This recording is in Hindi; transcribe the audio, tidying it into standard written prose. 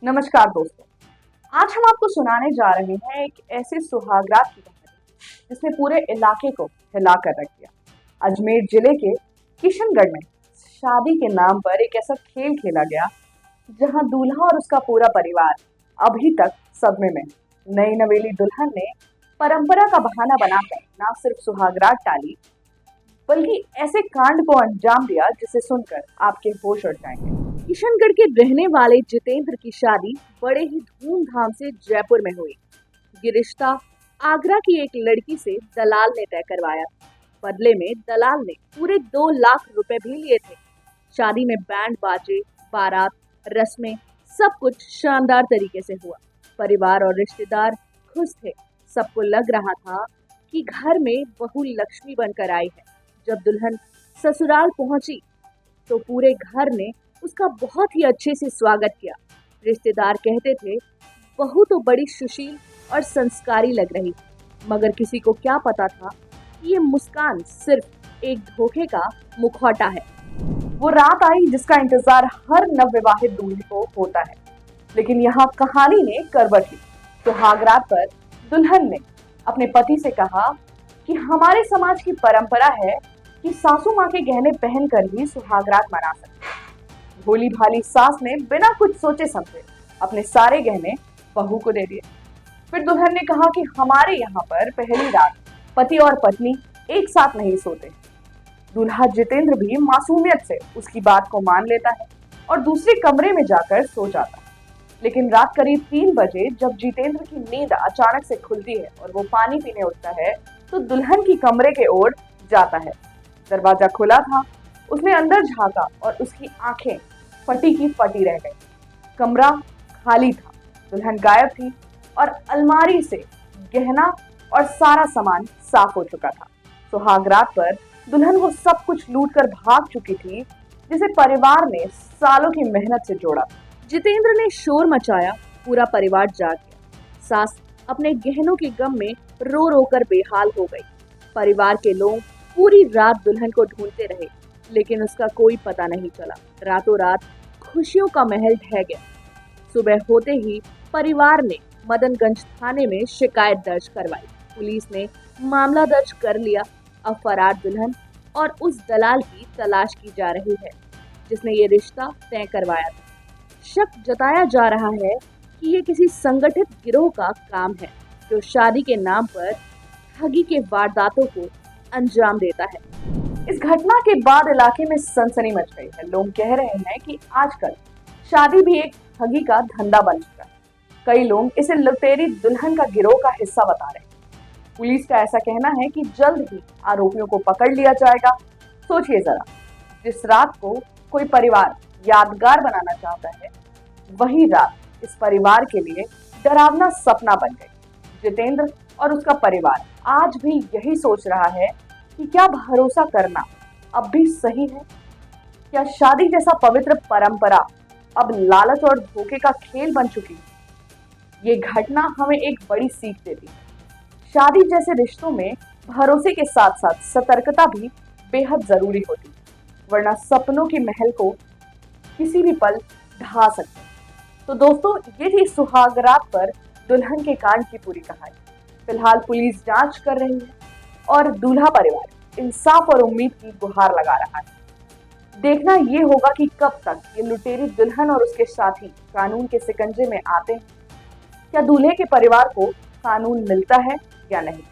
नमस्कार दोस्तों, आज हम आपको सुनाने जा रहे हैं एक ऐसे सुहागरात की कहानी जिसने पूरे इलाके को हिला कर रख दिया। अजमेर जिले के किशनगढ़ में शादी के नाम पर एक ऐसा खेल खेला गया जहां दूल्हा और उसका पूरा परिवार अभी तक सदमे में है। नई नवेली दुल्हन ने परंपरा का बहाना बनाकर न सिर्फ सुहागरात टाली बल्कि ऐसे कांड को अंजाम दिया जिसे सुनकर आपके होश उड़ जाएंगे। किशनगढ़ के रहने वाले जितेंद्र की शादी बड़े ही धूमधाम से जयपुर में हुई। ये रिश्ता आगरा की एक लड़की से दलाल ने तय करवाया। बदले में दलाल ने पूरे 2 लाख रुपए भी लिए थे। शादी में बैंड बाजे, बारात, रस्में, सब कुछ शानदार तरीके से हुआ। परिवार और रिश्तेदार खुश थे। सबको लग रहा था कि घर में बहू लक्ष्मी बनकर आई है। जब दुल्हन ससुराल पहुंची तो पूरे घर ने उसका बहुत ही अच्छे से स्वागत किया। रिश्तेदार कहते थे बहू तो बड़ी सुशील और संस्कारी लग रही, मगर किसी को क्या पता था कि ये मुस्कान सिर्फ एक धोखे का मुखौटा है। वो रात आई जिसका इंतजार हर नवविवाहित दूल्हे को होता है, लेकिन यहाँ कहानी ने करवट ली। सुहागरात पर दुल्हन ने अपने पति से कहा कि हमारे समाज की परंपरा है कि सासू माँ के गहने पहनकर ही सुहागरात मना सकते। भोली भाली सास ने बिना कुछ सोचे समझे अपने सारे गहने बहू को दे दिए। फिर दुल्हन ने कहा कि हमारे यहाँ पर पहली रात पति और पत्नी एक साथ नहीं सोते। दूल्हा जितेंद्र भी मासूमियत से उसकी बात को मान लेता है और दूसरे कमरे में जाकर सो जाता है। लेकिन रात करीब 3 बजे जब जितेंद्र की नींद अचानक से खुलती है और वो पानी पीने उठता है तो दुल्हन की कमरे के ओर जाता है। दरवाजा खुला था। उसने अंदर झांका और उसकी आंखें फटी की फटी रह गई। कमरा खाली था, दुल्हन गायब थी और अलमारी से गहना और सारा सामान साफ हो चुका था। सुहागरात पर दुल्हन वो सब कुछ लूट कर भाग चुकी थी जिसे परिवार ने सालों की मेहनत से जोड़ा। जितेंद्र ने शोर मचाया, पूरा परिवार जाग गया। सास अपने गहनों के गम में रो रो कर बेहाल हो गई। परिवार के लोग पूरी रात दुल्हन को ढूंढते रहे, लेकिन उसका कोई पता नहीं चला। रातों रात खुशियों का महल ढह गया। सुबह होते ही परिवार ने मदनगंज थाने में शिकायत दर्ज करवाई। पुलिस ने मामला दर्ज कर लिया। अब फरार दुल्हन और उस दलाल की तलाश की जा रही है जिसने ये रिश्ता तय करवाया था। शक जताया जा रहा है कि ये किसी संगठित गिरोह का काम है जो शादी के नाम पर ठगी के वारदातों को अंजाम देता है। इस घटना के बाद इलाके में सनसनी मच गई है। लोग कह रहे हैं कि आजकल शादी भी एक ठगी का धंधा बन चुका है। कई लोग इसे लुटेरी दुल्हन का गिरोह का हिस्सा बता रहे हैं। पुलिस का ऐसा कहना है कि जल्द ही आरोपियों को पकड़ लिया जाएगा। सोचिए जरा, जिस रात को कोई परिवार यादगार बनाना चाहता है, वही रात इस परिवार के लिए डरावना सपना बन गई। जितेंद्र और उसका परिवार आज भी यही सोच रहा है कि क्या भरोसा करना अब भी सही है? क्या शादी जैसा पवित्र परंपरा अब लालच और धोखे का खेल बन चुकी है? ये घटना हमें एक बड़ी सीख देती है। शादी जैसे रिश्तों में भरोसे के साथ साथ सतर्कता भी बेहद जरूरी होती है, वरना सपनों के महल को किसी भी पल ढहा सकते हैं। तो दोस्तों, ये थी सुहागरात पर दुल्हन के कांड की पूरी कहानी। फिलहाल पुलिस जांच कर रही है और दूल्हा परिवार इंसाफ और उम्मीद की गुहार लगा रहा है। देखना ये होगा कि कब तक ये लुटेरी दुल्हन और उसके साथी कानून के शिकंजे में आते हैं। क्या दूल्हे के परिवार को कानून मिलता है या नहीं?